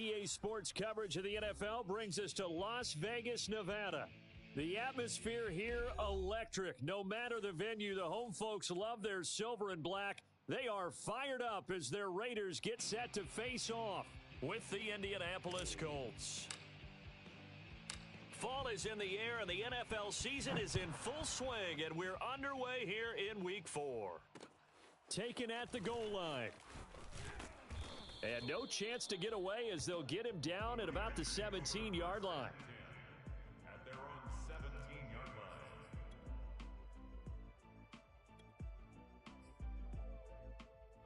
EA Sports coverage of the NFL brings us to Las Vegas, Nevada. The atmosphere here, electric. No matter the venue, the home folks love their silver and black. They are fired up as their Raiders get set to face off with the Indianapolis Colts. Fall is in the air, and the NFL season is in full swing, and we're underway here in Week 4. Taken at the goal line. And no chance to get away as they'll get him down at about the 17-yard line. At their own 17-yard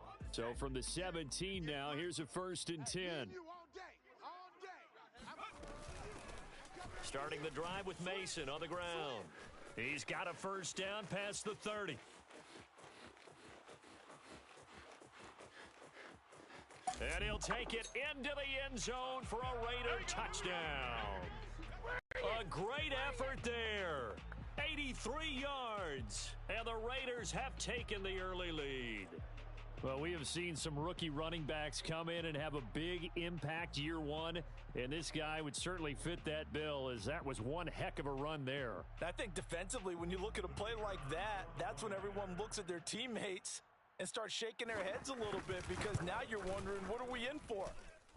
line. So from the 17 now, here's a 1st and 10. Starting the drive with Mason on the ground. He's got a 1st down past the 30. And he'll take it into the end zone for a Raider touchdown. A great effort there. 83 yards. And the Raiders have taken the early lead. Well, we have seen some rookie running backs come in and have a big impact year one. And this guy would certainly fit that bill, as that was one heck of a run there. I think defensively, when you look at a play like that, that's when everyone looks at their teammates and start shaking their heads a little bit, because now you're wondering, what are we in for?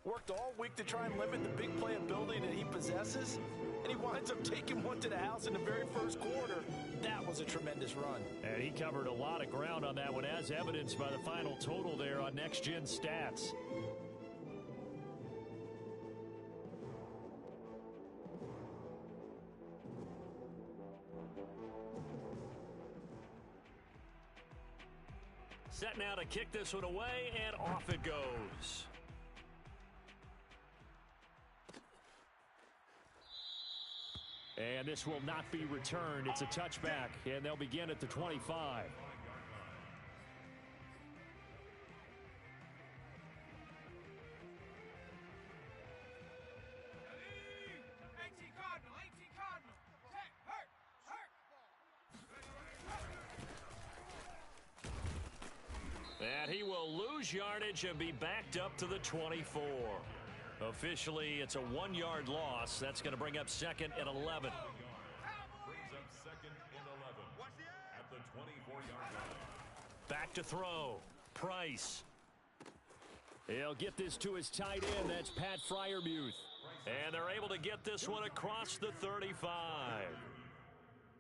Worked all week to try and limit the big play ability that he possesses, and he winds up taking one to the house in the very first quarter. That was a tremendous run. And he covered a lot of ground on that one, as evidenced by the final total there on Next Gen Stats. Set now to kick this one away, and off it goes. And this will not be returned. It's a touchback, and they'll begin at the 25. And he will lose yardage and be backed up to the 24. Officially, it's a 1-yard loss. That's going to bring up 2nd and 11. Brings up 2nd and 11 at the 24-yard line. Back to throw. Price. He'll get this to his tight end. That's Pat Freiermuth. And they're able to get this one across the 35.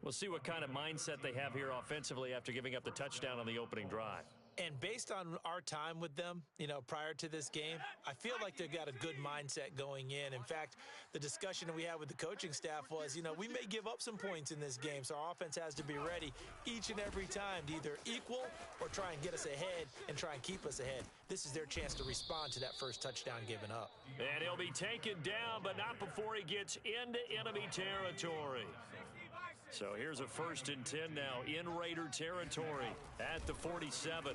We'll see what kind of mindset they have here offensively after giving up the touchdown on the opening drive. And based on our time with them, prior to this game, I feel like they've got a good mindset going in. In fact, the discussion that we had with the coaching staff was, we may give up some points in this game, so our offense has to be ready each and every time to either equal or try and get us ahead and try and keep us ahead. This is their chance to respond to that first touchdown given up. And he'll be taken down, but not before he gets into enemy territory. So here's a 1st and 10 now in Raider territory at the 47.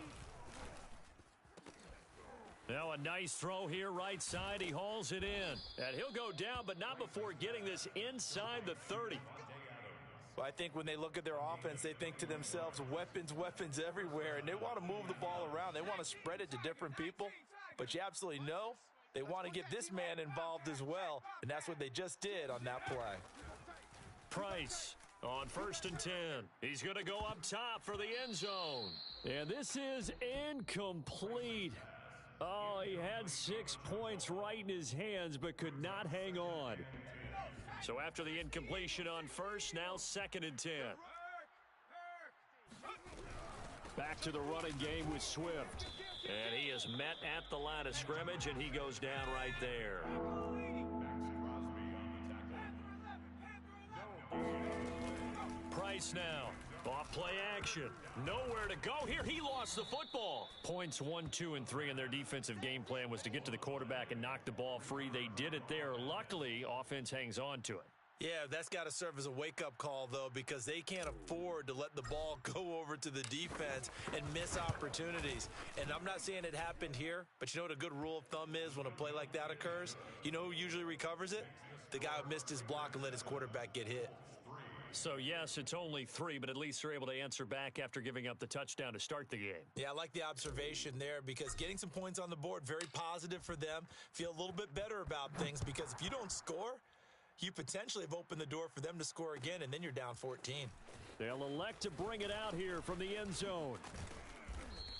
Now a nice throw here right side. He hauls it in. And he'll go down, but not before getting this inside the 30. Well, I think when they look at their offense, they think to themselves, weapons everywhere, and they want to move the ball around. They want to spread it to different people, but you absolutely know they want to get this man involved as well, and that's what they just did on that play. Price on 1st and 10. He's going to go up top for the end zone. And this is incomplete. Oh, he had 6 points right in his hands, but could not hang on. So after the incompletion on 1st, now 2nd and 10. Back to the running game with Swift. And he is met at the line of scrimmage, and he goes down right there. Price now. Off play action. Nowhere to go here. He lost the football. Points 1, 2, and 3 in their defensive game plan was to get to the quarterback and knock the ball free. They did it there. Luckily, offense hangs on to it. Yeah, that's got to serve as a wake-up call, though, because they can't afford to let the ball go over to the defense and miss opportunities. And I'm not saying it happened here, but you know what a good rule of thumb is when a play like that occurs? You know who usually recovers it? The guy who missed his block and let his quarterback get hit. So, yes, it's only 3, but at least they're able to answer back after giving up the touchdown to start the game. Yeah, I like the observation there because getting some points on the board, very positive for them. Feel a little bit better about things because if you don't score, you potentially have opened the door for them to score again, and then you're down 14. They'll elect to bring it out here from the end zone.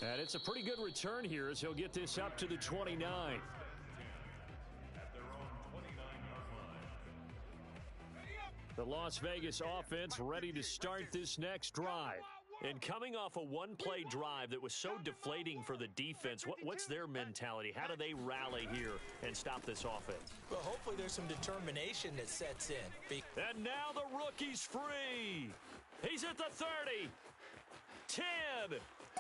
And it's a pretty good return here as he'll get this up to the 29. The Las Vegas offense ready to start this next drive. And coming off a one-play drive that was so deflating for the defense, what's their mentality? How do they rally here and stop this offense? Well, hopefully there's some determination that sets in. And now the rookie's free. He's at the 30. 10.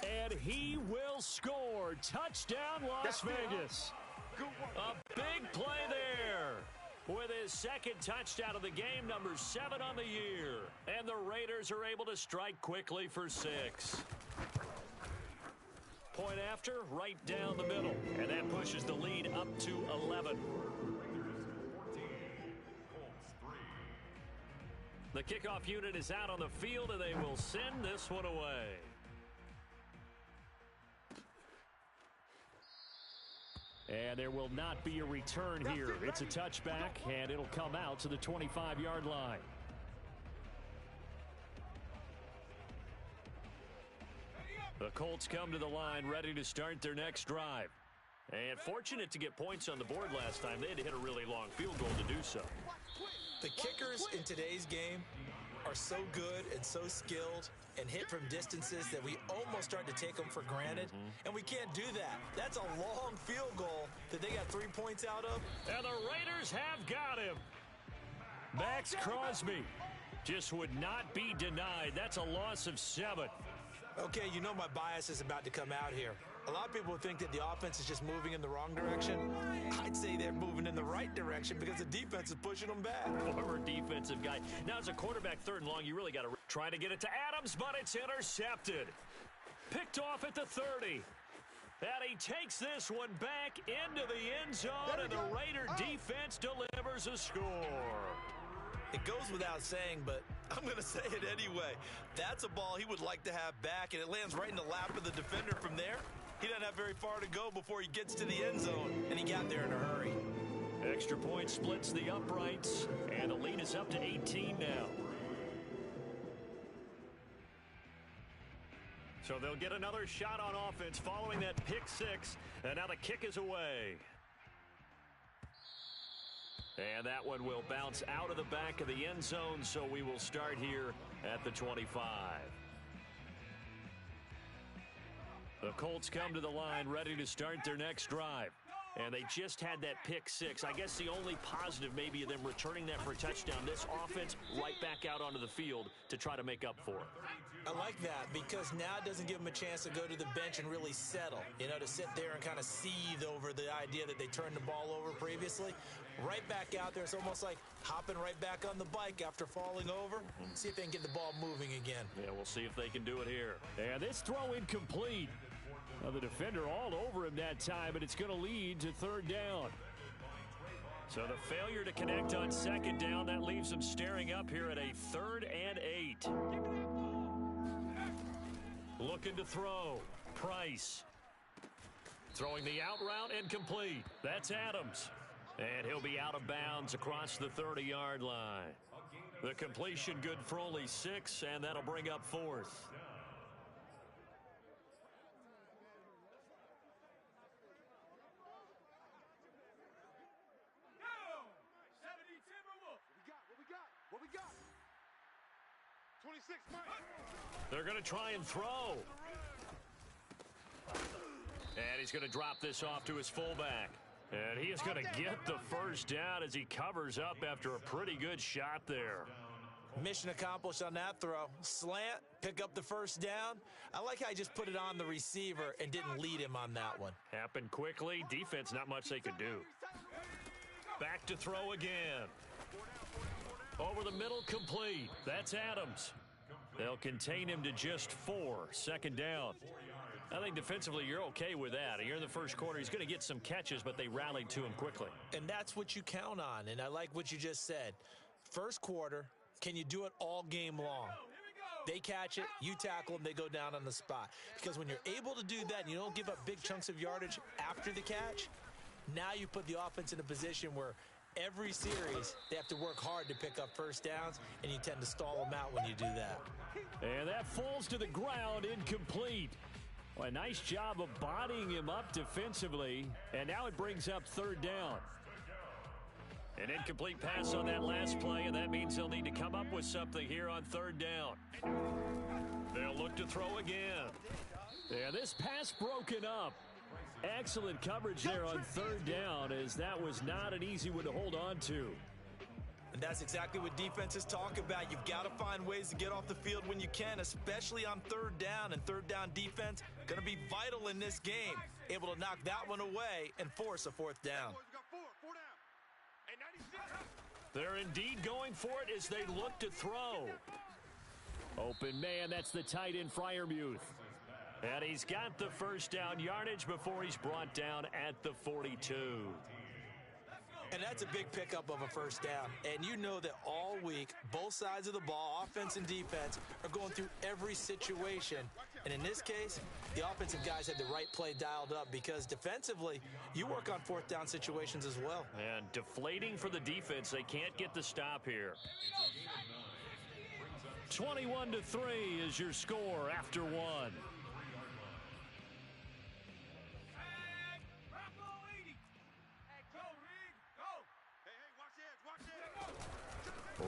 And he will score. Touchdown, Las Vegas. A big play there. With his second touchdown of the game, number 7 on the year. And the Raiders are able to strike quickly for 6. Point after, right down the middle. And that pushes the lead up to 11. The kickoff unit is out on the field, and they will send this one away. And there will not be a return here. It's a touchback, and it'll come out to the 25-yard line. The Colts come to the line ready to start their next drive. And fortunate to get points on the board last time. They had to hit a really long field goal to do so. The kickers in today's game are so good and so skilled and hit from distances that we almost start to take them for granted. And we can't do that. That's a long field goal that they got 3 points out of. And the Raiders have got him. Max Crosby just would not be denied. That's a loss of 7. Okay, you know my bias is about to come out here. A lot of people think that the offense is just moving in the wrong direction. I'd say they're moving in the right direction because the defense is pushing them back. Former defensive guy. Now, as a quarterback, 3rd and long, you really got to try to get it to Adams, but it's intercepted. Picked off at the 30. And he takes this one back into the end zone, and the Raider defense delivers a score. It goes without saying, but I'm going to say it anyway. That's a ball he would like to have back, and it lands right in the lap of the defender from there. He doesn't have very far to go before he gets to the end zone, and he got there in a hurry. Extra point splits the uprights, and the lead is up to 18 now. So they'll get another shot on offense following that pick 6, and now the kick is away. And that one will bounce out of the back of the end zone, so we will start here at the 25. The Colts come to the line ready to start their next drive. And they just had that pick 6. I guess the only positive maybe of them returning that for a touchdown. This offense right back out onto the field to try to make up for it. I like that because now it doesn't give them a chance to go to the bench and really settle. You know, to sit there and kind of seethe over the idea that they turned the ball over previously. Right back out there. It's almost like hopping right back on the bike after falling over. See if they can get the ball moving again. Yeah, we'll see if they can do it here. And this throw incomplete. The defender all over him that time, but it's going to lead to 3rd down. So the failure to connect on 2nd down, that leaves them staring up here at a 3rd and 8. Looking to throw. Price. Throwing the out route incomplete. That's Adams. And he'll be out of bounds across the 30-yard line. The completion good for only 6, and that'll bring up 4th. They're going to try and throw. And he's going to drop this off to his fullback. And he is going to get the first down as he covers up after a pretty good shot there. Mission accomplished on that throw. Slant, pick up the first down. I like how he just put it on the receiver and didn't lead him on that one. Happened quickly. Defense, not much they could do. Back to throw again. Over the middle, complete. That's Adams. They'll contain him to just 4. 2nd down. I think defensively you're okay with that. You're in the first quarter. He's going to get some catches, but they rallied to him quickly. And that's what you count on, and I like what you just said. First quarter, Can you do it all game long? They catch it, you tackle them, they go down on the spot. Because when you're able to do that and you don't give up big chunks of yardage after the catch, now you put the offense in a position where every series they have to work hard to pick up first downs, and you tend to stall them out when you do that. And that falls to the ground, incomplete. Well, a nice job of bodying him up defensively, and now it brings up third down. An incomplete pass on that last play, and that means they'll need to come up with something here on third down. They'll look to throw again. And this pass broken up. Excellent coverage there on third down, as that was not an easy one to hold on to. And that's exactly what defenses talk about. You've got to find ways to get off the field when you can, especially on third down. And third down defense going to be vital in this game. Able to knock that one away and force a fourth down. They're indeed going for it as they look to throw. Open man, that's the tight end Freiermuth. And he's got the first down yardage before he's brought down at the 42. And that's a big pickup of a first down. And you know that all week, both sides of the ball, offense and defense, are going through every situation. And in this case, the offensive guys had the right play dialed up, because defensively, you work on fourth down situations as well. And deflating for the defense. They can't get the stop here. 21-3 is your score after one.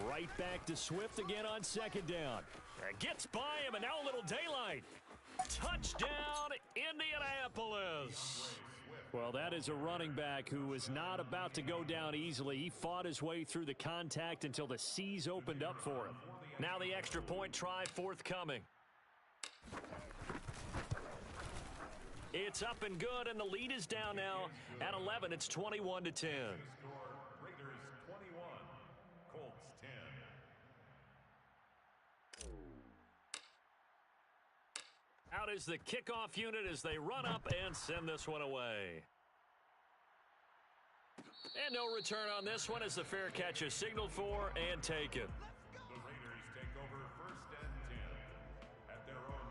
Right back to Swift again on second down. Gets by him, and now a little daylight. Touchdown, Indianapolis. Well, that is a running back who was not about to go down easily. He fought his way through the contact until the seas opened up for him. Now the extra point try forthcoming. It's up and good, and the lead is down now at 11. It's 21-10. Raiders 21, Colts 10. Out is the kickoff unit as they run up and send this one away. And no return on this one as the fair catch is signaled for and taken. The Raiders take over first and 10 at their own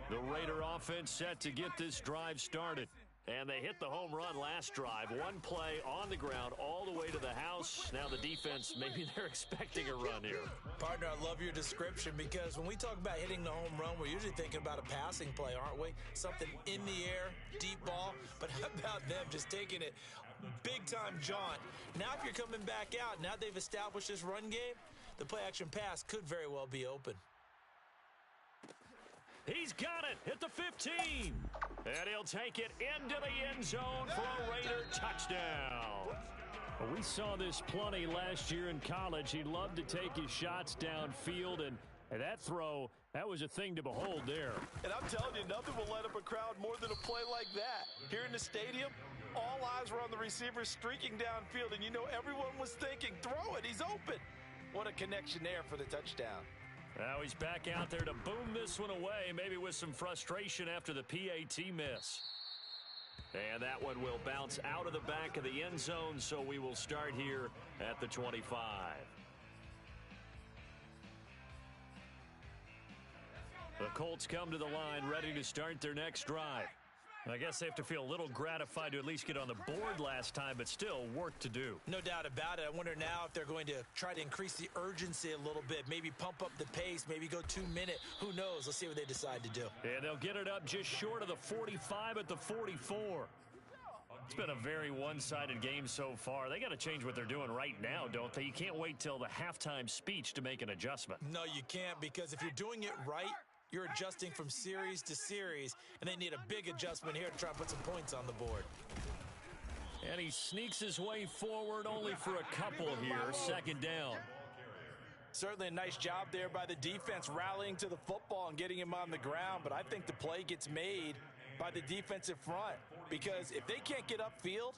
25. The Raider offense set to get this drive started. And they hit the home run last drive. One play on the ground all the way to the house. Now the defense, maybe they're expecting a run here. Partner, I love your description, because when we talk about hitting the home run, we're usually thinking about a passing play, aren't we? Something in the air, deep ball. But how about them just taking it big-time jaunt? Now if you're coming back out, now they've established this run game, the play-action pass could very well be open. He's got it at the 15. And he'll take it into the end zone for a Raider touchdown. We saw this plenty last year in college. He loved to take his shots downfield, and that throw, that was a thing to behold there. And I'm telling you, nothing will light up a crowd more than a play like that. Here in the stadium, all eyes were on the receiver streaking downfield, and you know everyone was thinking, throw it, he's open. What a connection there for the touchdown. Now he's back out there to boom this one away, maybe with some frustration after the PAT miss. And that one will bounce out of the back of the end zone, so we will start here at the 25. The Colts come to the line ready to start their next drive. I guess they have to feel a little gratified to at least get on the board last time, but still work to do. No doubt about it. I wonder now if they're going to try to increase the urgency a little bit, maybe pump up the pace, maybe go 2 minute. Who knows? Let's see what they decide to do. Yeah, they'll get it up just short of the 45 at the 44. It's been a very one-sided game so far. They got to change what they're doing right now, don't they? You can't wait till the halftime speech to make an adjustment. No, you can't, because if you're doing it right, you're adjusting from series to series, and they need a big adjustment here to try to put some points on the board. And he sneaks his way forward only for a couple here. Second down. Certainly a nice job there by the defense, rallying to the football and getting him on the ground, but I think the play gets made by the defensive front, because if they can't get upfield,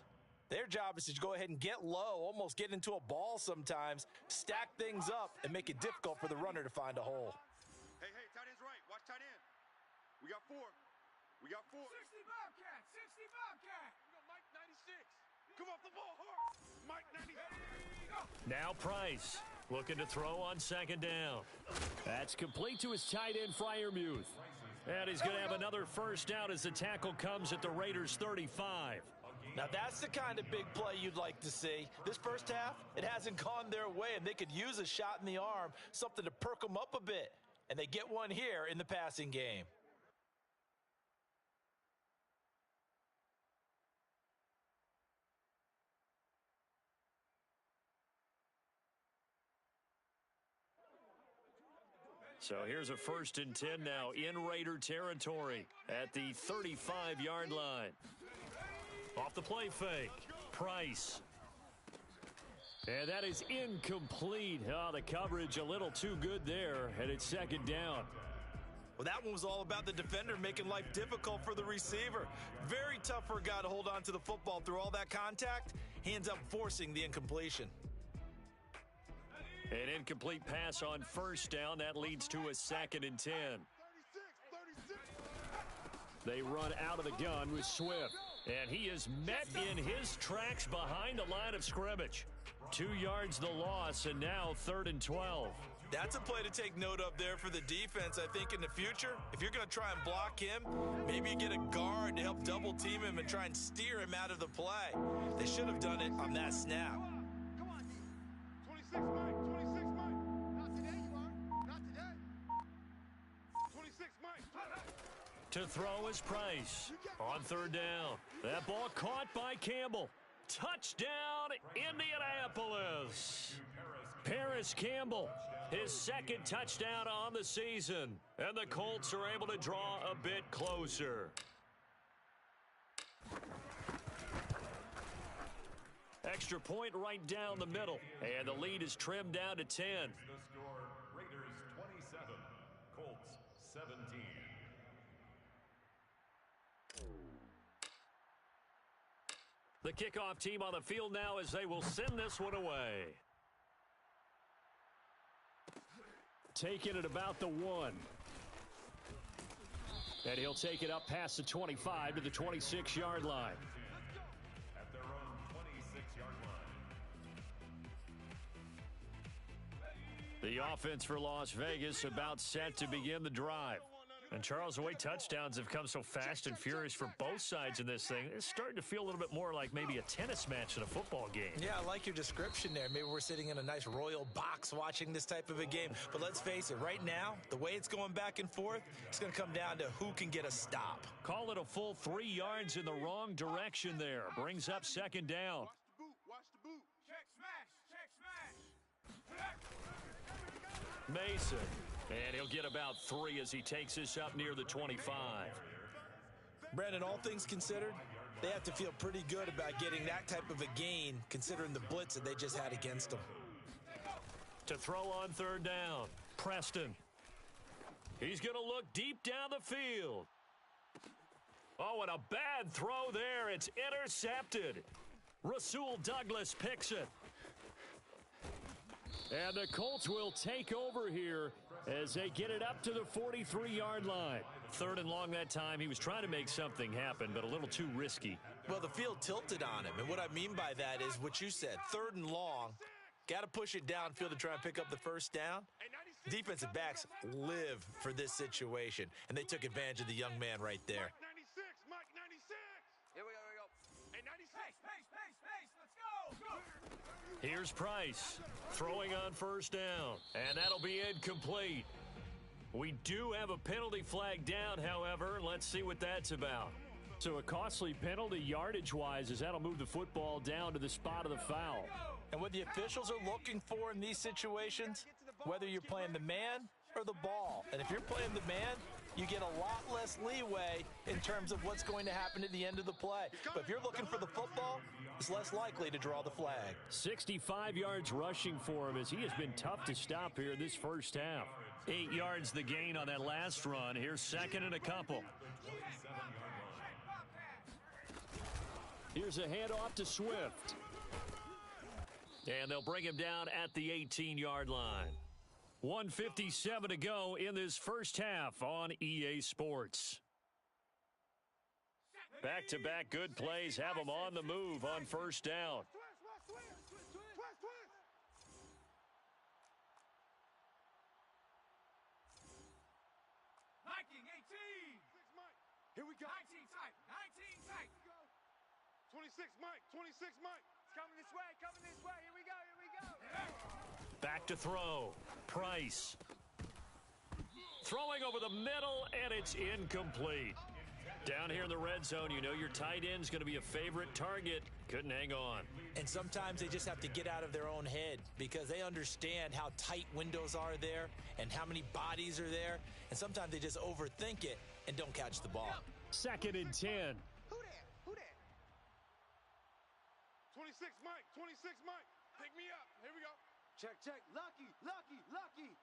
their job is to go ahead and get low, almost get into a ball sometimes, stack things up, and make it difficult for the runner to find a hole. Hey, tight end's right. Watch tight end. We got four. 60 Bobcat. 60 Bobcat. We got Mike 96. Come off the ball hard. Mike 96. Now Price. Looking to throw on second down. That's complete to his tight end, Freiermuth. And he's going to have another first down as the tackle comes at the Raiders' 35. Now, that's the kind of big play you'd like to see. This first half, it hasn't gone their way, and they could use a shot in the arm, something to perk them up a bit. And they get one here in the passing game. So here's a 1st and 10 now in Raider territory at the 35-yard line. Off the play fake, Price. And that is incomplete. Oh, the coverage a little too good there, and it's second down. Well, that one was all about the defender making life difficult for the receiver. Very tough for a guy to hold on to the football through all that contact. He ends up forcing the incompletion. An incomplete pass on first down. That leads to a 2nd and 10. They run out of the gun with Swift. And he is met in his tracks behind the line of scrimmage. 2 yards the loss, and now 3rd and 12. That's a play to take note of there for the defense. I think in the future, if you're going to try and block him, maybe you get a guard to help double team him and try and steer him out of the play. They should have done it on that snap. Come on, D. 26, Mike. 26, Mike. Not today, you are. Not today. 26, Mike. To throw is Price on 3rd down. That ball caught by Campbell. Touchdown, Indianapolis. Paris Campbell, his 2nd touchdown on the season. And the Colts are able to draw a bit closer. Extra point right down the middle. And the lead is trimmed down to 10. The score, Raiders 27, Colts 17. The kickoff team on the field now as they will send this one away. Taking it about the 1. And he'll take it up past the 25 to the 26-yard line. At their own 26-yard line. The offense for Las Vegas about set to begin the drive. And Charles, the way touchdowns have come so fast and furious for both sides in this thing, it's starting to feel a little bit more like maybe a tennis match than a football game. Yeah, I like your description there. Maybe we're sitting in a nice royal box watching this type of a game. But let's face it, right now, the way it's going back and forth, it's going to come down to who can get a stop. Call it a full 3 yards in the wrong direction there. Brings up 2nd down. Watch the boot. Watch the boot. Check smash. Check smash. Mason. And he'll get about 3 as he takes this up near the 25. Brandon, all things considered, they have to feel pretty good about getting that type of a gain considering the blitz that they just had against them. To throw on 3rd down, Preston. He's going to look deep down the field. Oh, and a bad throw there. It's intercepted. Rasul Douglas picks it. And the Colts will take over here as they get it up to the 43-yard line. 3rd and long that time. He was trying to make something happen, but a little too risky. Well, the field tilted on him, and what I mean by that is what you said, 3rd and long. Got to push it downfield to try and pick up the first down. Defensive backs live for this situation, and they took advantage of the young man right there. Mike 96. Here we go. Hey, 96. Pace. Let's go. Here's Price throwing on 1st down, and that'll be incomplete. We do have a penalty flag down, however. Let's see what that's about. So a costly penalty yardage-wise as that'll move the football down to the spot of the foul. And what the officials are looking for in these situations, whether you're playing the man or the ball. And if you're playing the man, you get a lot less leeway in terms of what's going to happen at the end of the play. But if you're looking for the football, it's less likely to draw the flag. 65 yards rushing for him as he has been tough to stop here this first half. 8 yards the gain on that last run. Here's 2nd and a couple. Here's a handoff to Swift. And they'll bring him down at the 18-yard line. 1:57 to go in this first half on EA Sports. Back-to-back good plays have them on the move on 1st down. Striking, 18. Mike. Here we go. 19 tight. 19 tight. 26 Mike. 26 Mike. It's coming this way. Coming this way. Here we go. Here we go. Back to throw. Price. Throwing over the middle, and it's incomplete. Down here in the red zone, you know your tight end's going to be a favorite target. Couldn't hang on. And sometimes they just have to get out of their own head because they understand how tight windows are there and how many bodies are there. And sometimes they just overthink it and don't catch the ball. 2nd and 10. Who that? Who that? 26 Mike. 26 Mike. Pick me up. Here we go. Check, check. Lucky, lucky, lucky.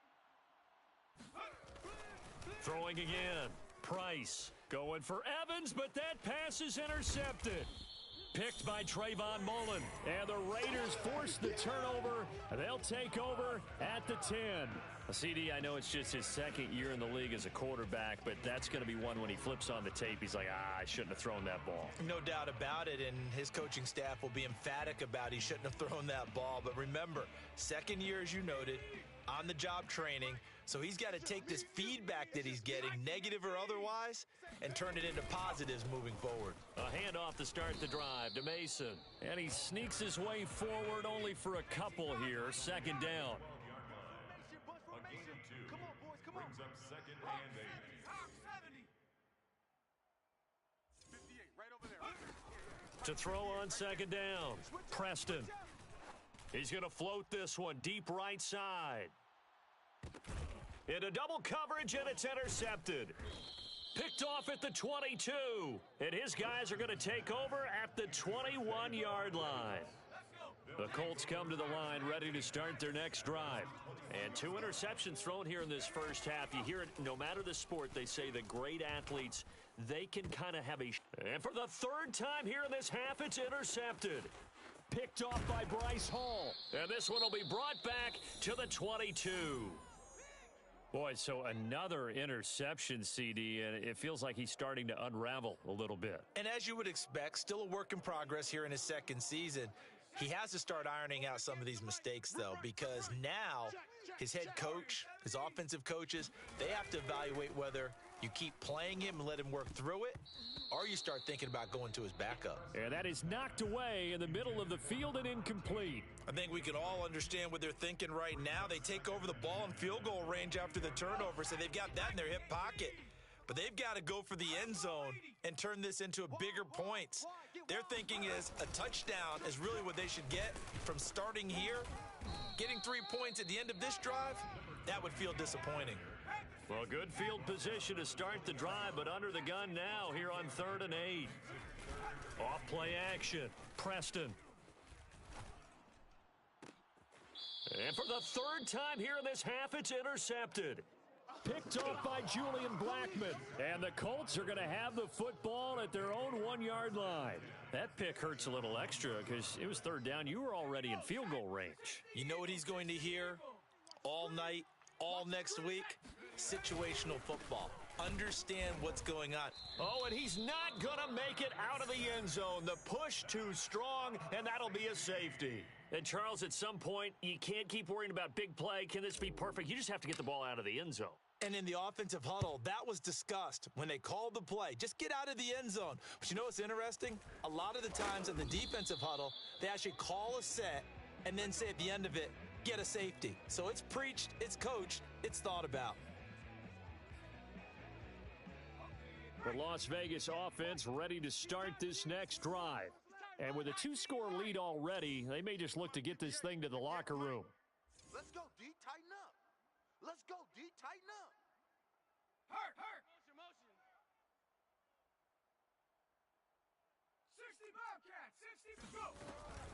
Throwing again. Price going for Evans, but that pass is intercepted. Picked by Trayvon Mullen. And the Raiders force the turnover. They'll take over at the 10. CD, I know it's just his 2nd year in the league as a quarterback, but that's going to be one when he flips on the tape. He's like, I shouldn't have thrown that ball. No doubt about it, and his coaching staff will be emphatic about he shouldn't have thrown that ball. But remember, 2nd year, as you noted, on-the-job training, so he's got to take this feedback that he's getting, negative or otherwise, and turn it into positives moving forward. A handoff to start the drive to Mason, and he sneaks his way forward only for a couple here. 2nd down. Come on, boys, come on. Brings up 2nd and 8. 58, right over there. To throw on 2nd down, Preston. He's going to float this one deep right side. Into double coverage, and it's intercepted. Picked off at the 22. And his guys are going to take over at the 21-yard line. The Colts come to the line ready to start their next drive. And 2 interceptions thrown here in this first half. You hear it no matter the sport. They say the great athletes, they can kind of have a... And for the 3rd time here in this half, it's intercepted. Picked off by Bryce Hall. And this one will be brought back to the 22. Boy, so another interception, CD, and it feels like he's starting to unravel a little bit. And as you would expect, still a work in progress here in his 2nd season. He has to start ironing out some of these mistakes, though, because now his head coach, his offensive coaches, they have to evaluate whether you keep playing him and let him work through it, or you start thinking about going to his backup. And that is knocked away in the middle of the field and incomplete. I think we can all understand what they're thinking right now. They take over the ball in field goal range after the turnover, so they've got that in their hip pocket. But they've got to go for the end zone and turn this into a bigger points. Their thinking is a touchdown is really what they should get from starting here. Getting 3 points at the end of this drive, that would feel disappointing. Well, good field position to start the drive, but under the gun now here on 3rd and 8. Off play action, Preston. And for the 3rd time here in this half, it's intercepted. Picked off by Julian Blackmon. And the Colts are going to have the football at their own 1-yard line. That pick hurts a little extra because it was 3rd down. You were already in field goal range. You know what he's going to hear all night, all next week? Situational football. Understand what's going on. Oh, and he's not going to make it out of the end zone. The push too strong, and that'll be a safety. And, Charles, at some point, you can't keep worrying about big play. Can this be perfect? You just have to get the ball out of the end zone. And in the offensive huddle, that was discussed when they called the play. Just get out of the end zone. But you know what's interesting? A lot of the times in the defensive huddle, they actually call a set and then say at the end of it, get a safety. So it's preached, it's coached, it's thought about. The Las Vegas offense ready to start this next drive. And with a 2-score lead already, they may just look to get this thing to the locker room. Let's go, D. Tighten up. Let's go, D. Tighten up. Hurt. Motion. 60 Bobcats. 60. Go.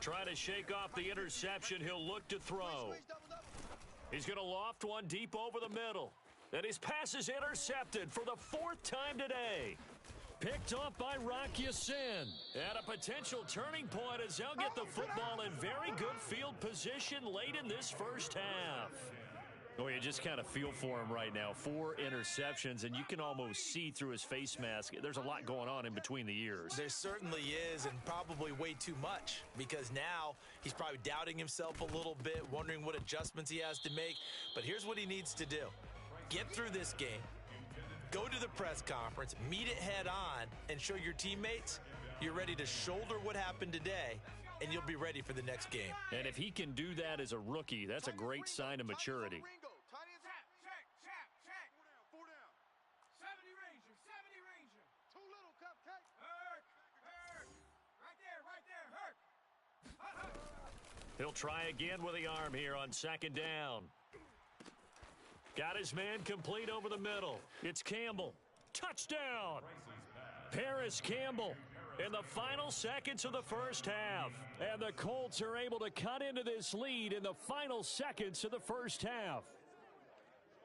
Trying to shake off the interception. He'll look to throw. He's going to loft one deep over the middle. And his pass is intercepted for the 4th time today. Picked off by Rock Ya-Sin. And a potential turning point as they'll get the football in very good field position late in this first half. Oh, you just kind of feel for him right now. 4 interceptions, and you can almost see through his face mask. There's a lot going on in between the ears. There certainly is, and probably way too much, because now he's probably doubting himself a little bit, wondering what adjustments he has to make. But here's what he needs to do. Get through this game. Go to the press conference, meet it head on, and show your teammates you're ready to shoulder what happened today, and you'll be ready for the next game. And if he can do that as a rookie, that's a great sign of maturity. Four down. 70 Ranger. Too little, Cupcake. Hurk. Right there, Hurk. He'll try again with the arm here on second down. Got his man complete over the middle. It's Campbell. Touchdown! Paris Campbell in the final seconds of the first half. And the Colts are able to cut into this lead in the final seconds of the first half.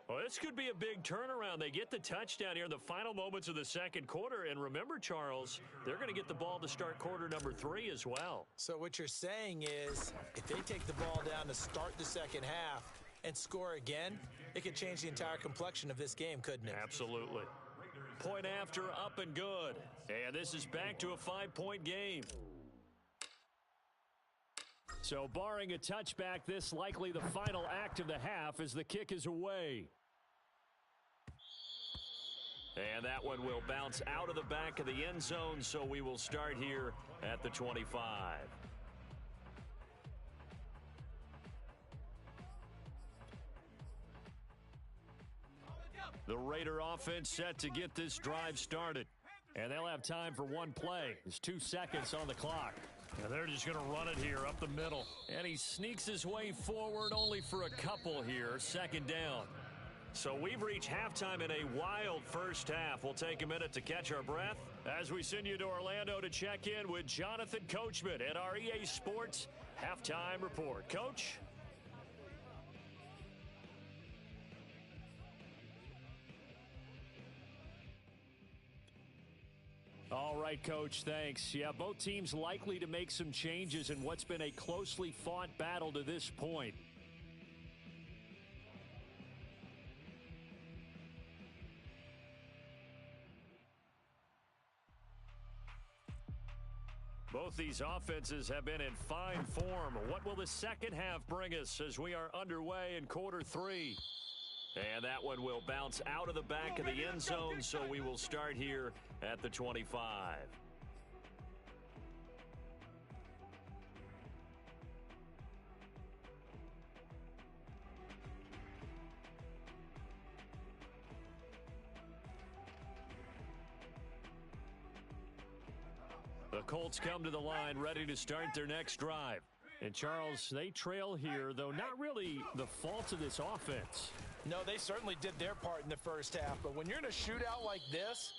Well, this could be a big turnaround. They get the touchdown here in the final moments of the second quarter. And remember, Charles, they're going to get the ball to start quarter number 3 as well. So what you're saying is if they take the ball down to start the second half and score again, it could change the entire complexion of this game, couldn't it? Absolutely. Point after, up and good. And this is back to a 5-point game. So barring a touchback, this likely the final act of the half as the kick is away. And that one will bounce out of the back of the end zone, so we will start here at the 25. The Raider offense set to get this drive started. And they'll have time for one play. There's 2 seconds on the clock. And they're just going to run it here up the middle. And he sneaks his way forward only for a couple here. Second down. So we've reached halftime in a wild first half. We'll take a minute to catch our breath as we send you to Orlando to check in with Jonathan Coachman at our EA Sports Halftime Report. Coach? All right, Coach, thanks. Yeah, both teams likely to make some changes in what's been a closely fought battle to this point. Both these offenses have been in fine form. What will the second half bring us as we are underway in quarter 3? And that one will bounce out of the back of the end zone, so we will start here at the 25. The Colts come to the line ready to start their next drive. And, Charles, they trail here, though not really the fault of this offense. No, they certainly did their part in the first half. But when you're in a shootout like this,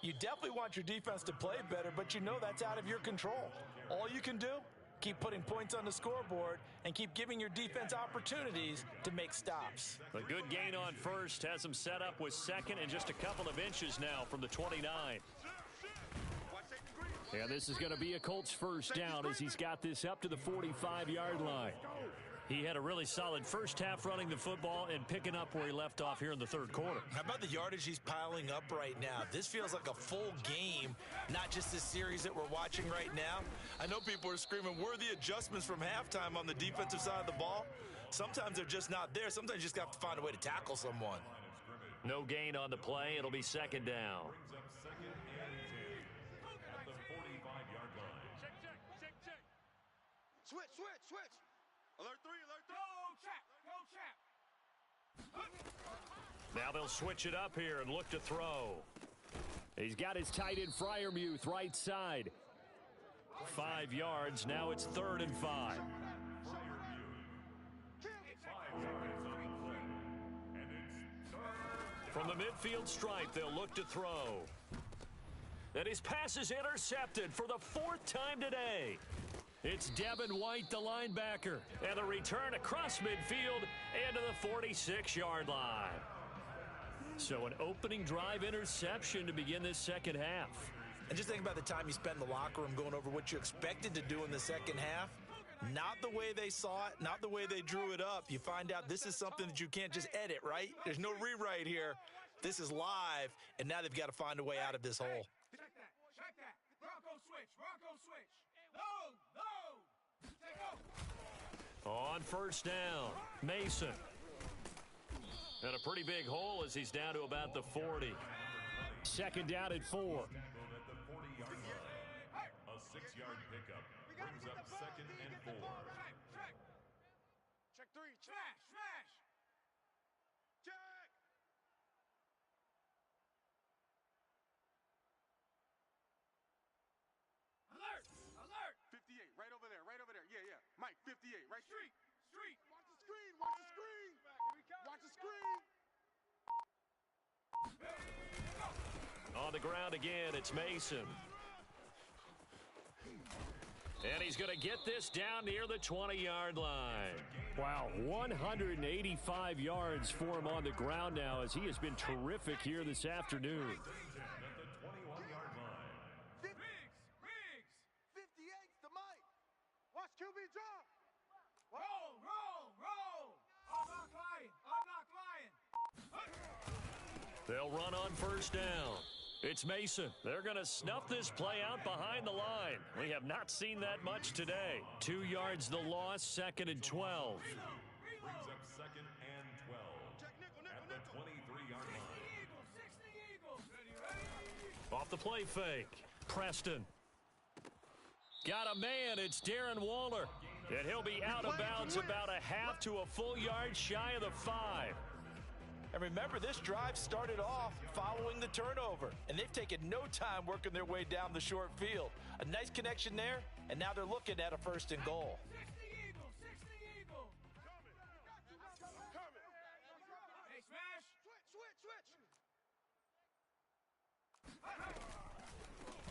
you definitely want your defense to play better, but you know that's out of your control. All you can do, keep putting points on the scoreboard and keep giving your defense opportunities to make stops. A good gain on first has them set up with second and just a couple of inches now from the 29. And this is going to be a Colts first down as he's got this up to the 45-yard line. He had a really solid first half running the football and picking up where he left off here in the third quarter. How about the yardage he's piling up right now? This feels like a full game, not just this series that we're watching right now. I know people are screaming, where are the adjustments from halftime on the defensive side of the ball? Sometimes they're just not there. Sometimes you just have to find a way to tackle someone. No gain on the play. It'll be second down. Switch. Alert 3. Go, Chap. Now they'll switch it up here and look to throw. He's got his tight end Freiermuth right side. 5 yards. Now it's 3rd and 5. From the midfield stripe, they'll look to throw. And his pass is intercepted for the 4th time today. It's Devin White, the linebacker, and the return across midfield into the 46-yard line. So an opening drive interception to begin this second half. And just think about the time you spent in the locker room going over what you expected to do in the second half. Not the way they saw it, not the way they drew it up. You find out this is something that you can't just edit, right? There's no rewrite here. This is live, and now they've got to find a way out of this hole. Check that. Bronco switch. No. Take over. On first down, Mason. And a pretty big hole as he's down to about the 40. Second down at 4. Tackled at the 40-yard line. A 6-yard pickup brings up second and 4. Check 3. Smash. Smash. Check. Alert. Alert. 58. Right over there. Right over there. Yeah. Mike, 58. Right. Street. Watch the screen. Watch the screen. Watch the screen. On the ground again, it's Mason. And he's going to get this down near the 20-yard line. Wow, 185 yards for him on the ground now as he has been terrific here this afternoon. At the 21-yard line. Riggs. 58's the Mike. Watch QB drop. Roll. I'm not lying. They'll run on first down. It's Mason. They're going to snuff this play out behind the line. We have not seen that much today. 2 yards the loss, second and 12. Brings up second and 12. At the 23-yard line. Off the play fake. Preston. Got a man. It's Darren Waller. And he'll be out of bounds about a half to a full yard shy of the 5. And remember, this drive started off following the turnover, and they've taken no time working their way down the short field. A nice connection there, and now they're looking at a first and goal. 60 Eagle. Coming. Hey, smash. Switch.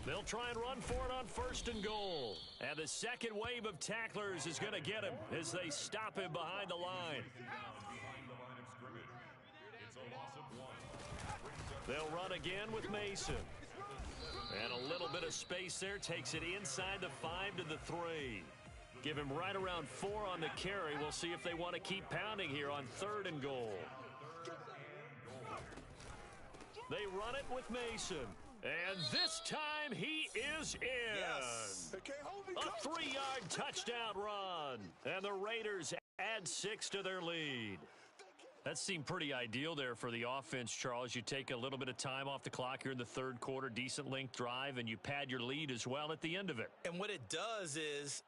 They'll try and run for it on first and goal. And the second wave of tacklers is going to get him as they stop him behind the line. Behind the line of scrimmage. It's a loss of 1. They'll run again with Mason. And a little bit of space there takes it inside the 5 to the 3. Give him right around 4 on the carry. We'll see if they want to keep pounding here on third and goal. They run it with Mason. And this time he is in. Yes. A 3-yard touchdown run. And the Raiders add 6 to their lead. That seemed pretty ideal there for the offense, Charles. You take a little bit of time off the clock here in the third quarter, decent length drive, and you pad your lead as well at the end of it. And what it does is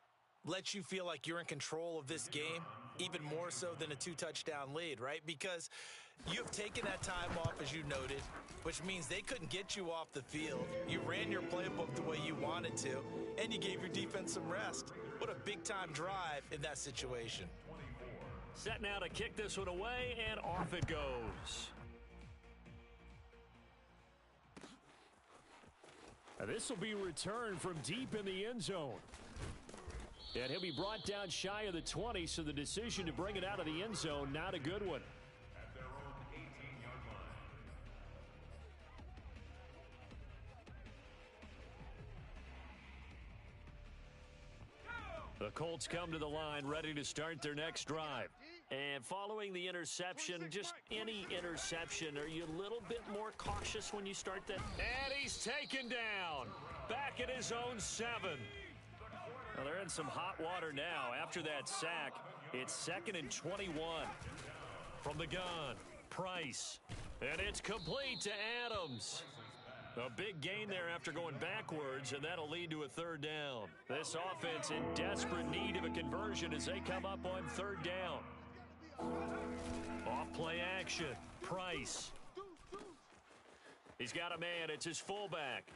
lets you feel like you're in control of this game, even more so than a 2-touchdown lead, right? Because you've taken that time off, as you noted, which means they couldn't get you off the field. You ran your playbook the way you wanted to, and you gave your defense some rest. What a big-time drive in that situation. Set now to kick this one away, and off it goes. Now this will be returned from deep in the end zone. And he'll be brought down shy of the 20, so the decision to bring it out of the end zone, not a good one. At their own 18-yard line. The Colts come to the line ready to start their next drive. And following the interception, just any interception, are you a little bit more cautious when you start that? And he's taken down. Back at his own 7. Well, they're in some hot water now. After that sack, it's second and 21. From the gun, Price. And it's complete to Adams. A big gain there after going backwards, and that'll lead to a third down. This offense in desperate need of a conversion as they come up on third down. Off play action. Price. He's got a man. It's his fullback.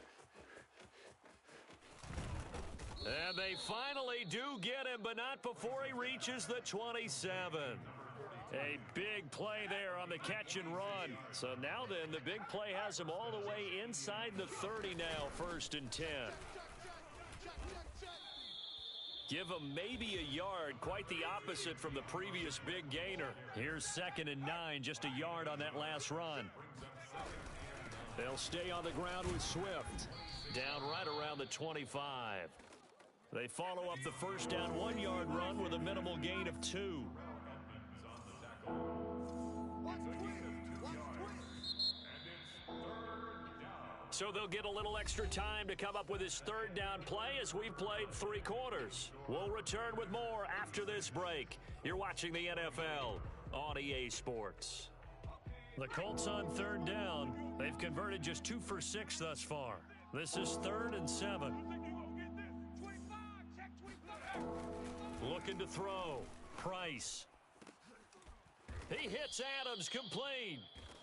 And they finally do get him, but not before he reaches the 27. A big play there on the catch and run. So now then, the big play has him all the way inside the 30 now, first and 10. Give him maybe a yard, quite the opposite from the previous big gainer. Here's second and 9, just a yard on that last run. They'll stay on the ground with Swift. Down right around the 25. They follow up the first down 1-yard run with a minimal gain of 2. So they'll get a little extra time to come up with his third down play as we've played 3 quarters. We'll return with more after this break. You're watching the NFL on EA Sports. The Colts on third down. They've converted just 2 for 6 thus far. This is 3rd and 7. Looking to throw. Price. He hits Adams complete.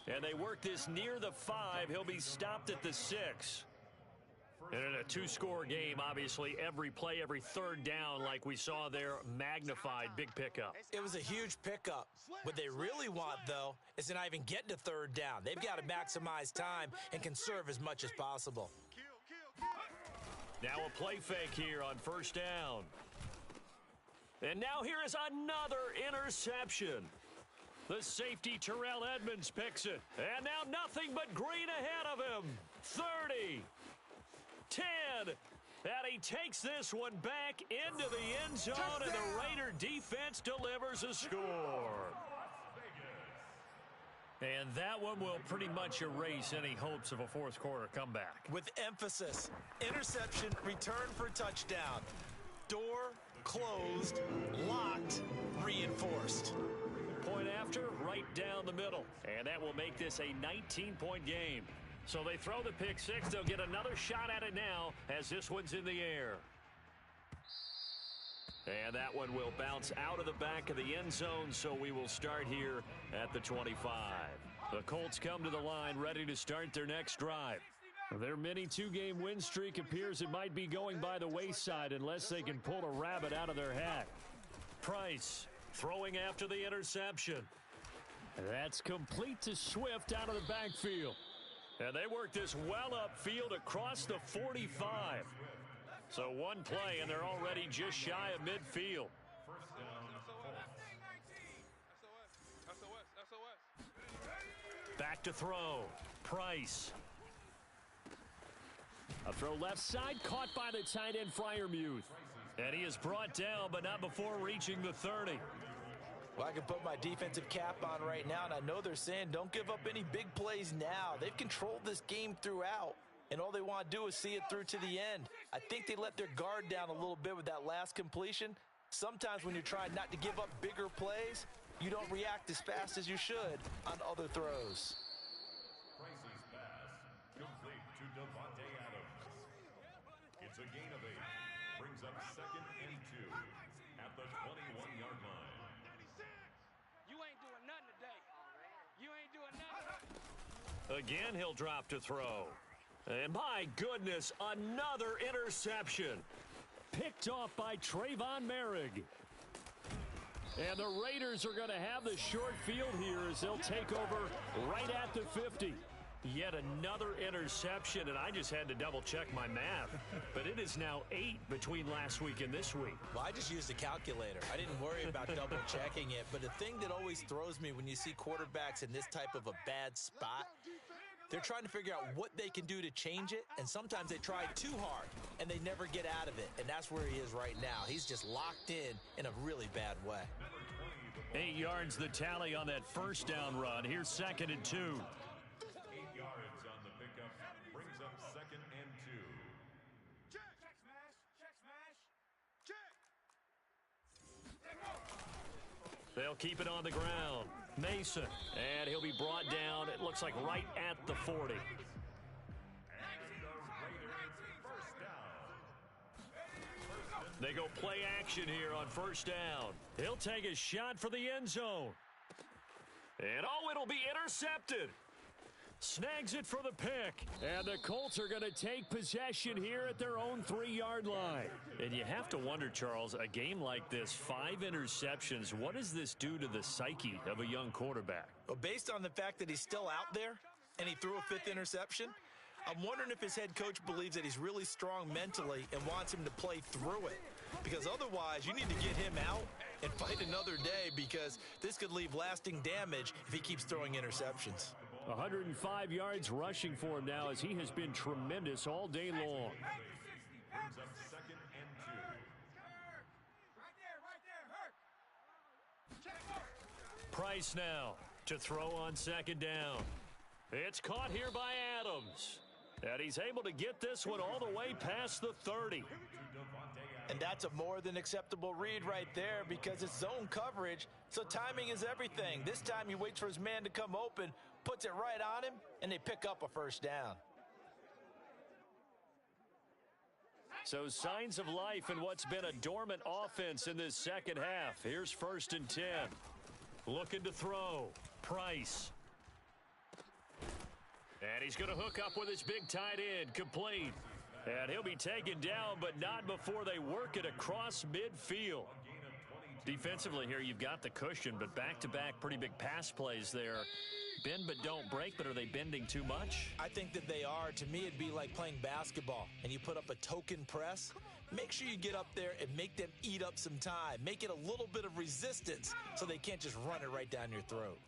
And they work this near the 5. He'll be stopped at the 6. And in a 2-score game, obviously, every play, every third down, like we saw there, magnified. Big pickup. It was a huge pickup. What they really want, though, is to not even get to 3rd down. They've got to maximize time and conserve as much as possible. Now a play fake here on 1st down. And now here is another interception. The safety, Terrell Edmonds, picks it. And now nothing but green ahead of him. 30. 10, and he takes this one back into the end zone, and the Raider defense delivers a score. And that one will pretty much erase any hopes of a fourth-quarter comeback. With emphasis, interception, return for touchdown. Door closed, locked, reinforced. Point after, right down the middle. And that will make this a 19-point game. So they throw the pick six. They'll get another shot at it now as this one's in the air. And that one will bounce out of the back of the end zone, so we will start here at the 25. The Colts come to the line ready to start their next drive. Their mini 2-game win streak appears it might be going by the wayside unless they can pull a rabbit out of their hat. Price throwing after the interception. That's complete to Swift out of the backfield. And they work this well upfield across the 45. So one play, and they're already just shy of midfield. Back to throw. Price. A throw left side, caught by the tight end, Freiermuth. And he is brought down, but not before reaching the 30. Well, I can put my defensive cap on right now, and I know they're saying don't give up any big plays now. They've controlled this game throughout, and all they want to do is see it through to the end. I think they let their guard down a little bit with that last completion. Sometimes when you're trying not to give up bigger plays, you don't react as fast as you should on other throws. Price's pass complete to Devontae Adams. It's a gain of 8. Brings up 2nd and 2 at the 21-yard line. You ain't doing nothing today. You ain't doing nothing. Again, he'll drop to throw. And my goodness, another interception. Picked off by Trayvon Merrick. And the Raiders are going to have the short field here as they'll take over right at the 50. Yet another interception, and I just had to double-check my math. But it is now 8 between last week and this week. Well, I just used a calculator. I didn't worry about double-checking it. But the thing that always throws me when you see quarterbacks in this type of a bad spot, they're trying to figure out what they can do to change it, and sometimes they try too hard, and they never get out of it. And that's where he is right now. He's just locked in a really bad way. 8 yards the tally on that first down run. Here's 2nd and 2. 8 yards on the pickup. Brings up 2nd and 2. Check smash. Check smash. Check. They'll keep it on the ground. Mason, and he'll be brought down, it looks like right at the 40. And the Raiders first down. They go play action here on 1st down. He'll take a shot for the end zone. And oh, it'll be intercepted. Snags it for the pick. And the Colts are going to take possession here at their own 3-yard line. And you have to wonder, Charles, a game like this, 5 interceptions, what does this do to the psyche of a young quarterback? Well, based on the fact that he's still out there and he threw a 5th interception, I'm wondering if his head coach believes that he's really strong mentally and wants him to play through it. Because otherwise, you need to get him out and fight another day, because this could leave lasting damage if he keeps throwing interceptions. 105 yards rushing for him now as he has been tremendous all day long. Brings up 2nd and 2. Right there. Price now to throw on 2nd down. It's caught here by Adams. And he's able to get this one all the way past the 30. And that's a more than acceptable read right there, because it's zone coverage, so timing is everything. This time he waits for his man to come open, puts it right on him, and they pick up a first down. So signs of life in what's been a dormant offense in this second half. Here's 1st and 10. Looking to throw. Price. And he's going to hook up with his big tight end. Complete. And he'll be taken down, but not before they work it across midfield. Defensively here, you've got the cushion, but back-to-back pretty big pass plays there. Bend but don't break, but are they bending too much? I think that they are. To me, it'd be like playing basketball, and you put up a token press. Make sure you get up there and make them eat up some time. Make it a little bit of resistance so they can't just run it right down your throat.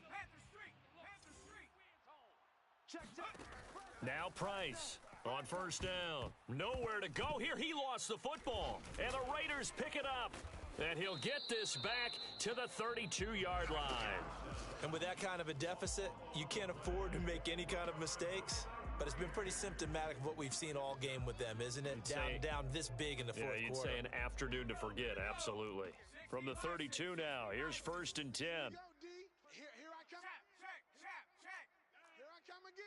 Now Price on 1st down. Nowhere to go here. He lost the football, and the Raiders pick it up. And he'll get this back to the 32-yard line. And with that kind of a deficit, you can't afford to make any kind of mistakes. But it's been pretty symptomatic of what we've seen all game with them, isn't it? Down this big in the fourth quarter. You'd say an afternoon to forget, absolutely. From the 32 now, here's 1st and 10. Here I come. Here I come again.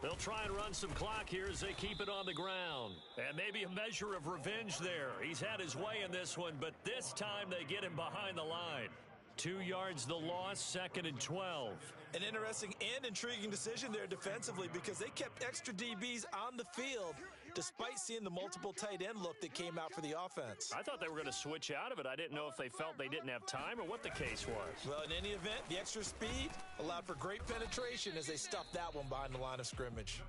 They'll try and run some clock here as they keep it on the ground. And maybe a measure of revenge there. He's had his way in this one, but this time they get him behind the line. 2 yards the loss, 2nd and 12. An interesting and intriguing decision there defensively because they kept extra DBs on the field despite seeing the multiple tight end look that came out for the offense. I thought they were going to switch out of it. I didn't know if they felt they didn't have time or what the case was. Well, in any event, the extra speed allowed for great penetration as they stuffed that one behind the line of scrimmage.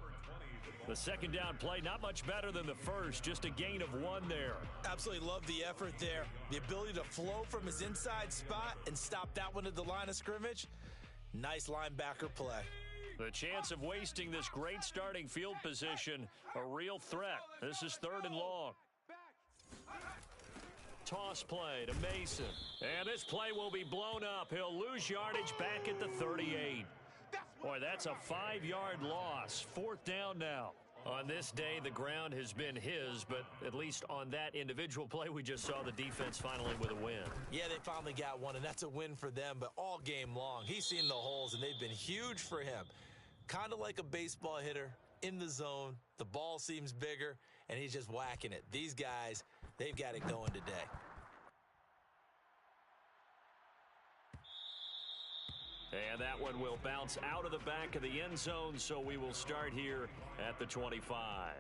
The 2nd down play, not much better than the first, just a gain of 1 there. Absolutely love the effort there. The ability to flow from his inside spot and stop that one at the line of scrimmage. Nice linebacker play. The chance of wasting this great starting field position, a real threat. This is 3rd and long. Toss play to Mason. And this play will be blown up. He'll lose yardage back at the 38. Boy, that's a 5-yard loss. 4th down now. On this day, the ground has been his, but at least on that individual play, we just saw the defense finally with a win. Yeah, they finally got one, and that's a win for them, but all game long, he's seen the holes, and they've been huge for him. Kind of like a baseball hitter in the zone. The ball seems bigger, and he's just whacking it. These guys, they've got it going today. And that one will bounce out of the back of the end zone, so we will start here at the 25.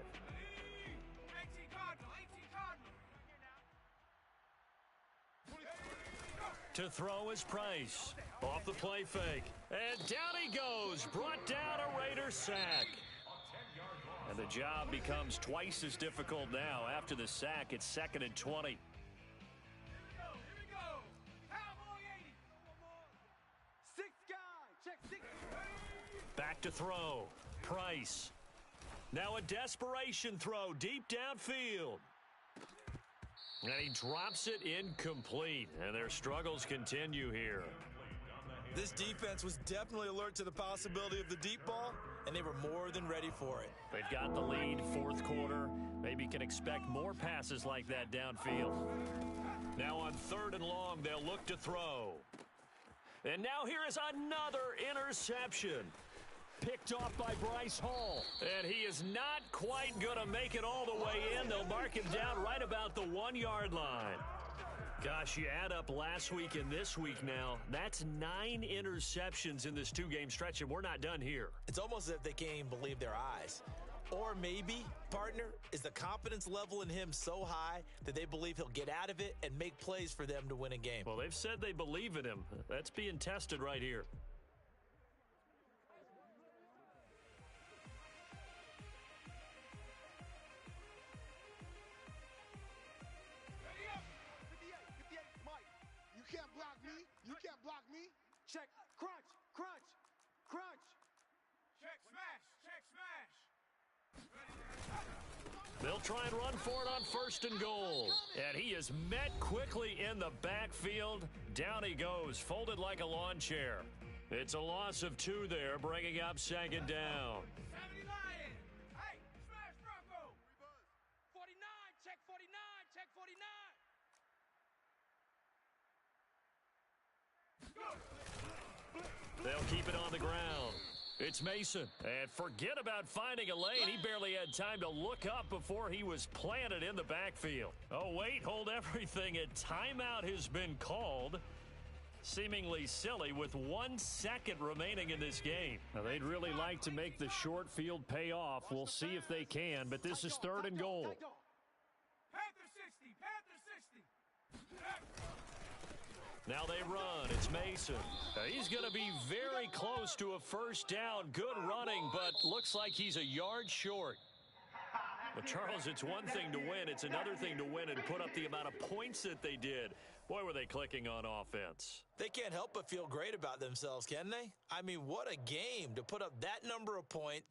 To throw is Price. Off the play fake. And down he goes. Brought down a Raider sack. And the job becomes twice as difficult now. After the sack, it's 2nd and 20. Back to throw. Price. Now a desperation throw deep downfield. And he drops it incomplete. And their struggles continue here. This defense was definitely alert to the possibility of the deep ball, and they were more than ready for it. They've got the lead, 4th quarter. Maybe can expect more passes like that downfield. Now on 3rd and long, they'll look to throw. And now here is another interception. Picked off by Bryce Hall. And he is not quite going to make it all the way in. They'll mark him down right about the 1-yard line. Gosh, you add up last week and this week now, that's 9 interceptions in this 2-game stretch, and we're not done here. It's almost as if they can't even believe their eyes. Or maybe, partner, is the confidence level in him so high that they believe he'll get out of it and make plays for them to win a game. Well, they've said they believe in him. That's being tested right here. Check, crunch, crunch, crunch. Check, smash, check, smash. They'll try and run for it on 1st and goal. And he is met quickly in the backfield. Down he goes, folded like a lawn chair. It's a loss of 2 there, bringing up 2nd down. 70 Lion. Hey, smash Bronco. 49, check 49, check 49. They'll keep it It's Mason. And forget about finding a lane. He barely had time to look up before he was planted in the backfield. Oh, wait, hold everything. A timeout has been called. Seemingly silly with 1 second remaining in this game. Now, they'd really like to make the short field pay off. We'll see if they can, but this is 3rd and goal. Panther 60, Panther 60. Now they run. It's Mason. He's going to be very close to a first down. Good running, but looks like he's a yard short. Well, Charles, it's one thing to win. It's another thing to win and put up the amount of points that they did. Boy, were they clicking on offense. They can't help but feel great about themselves, can they? I mean, what a game to put up that number of points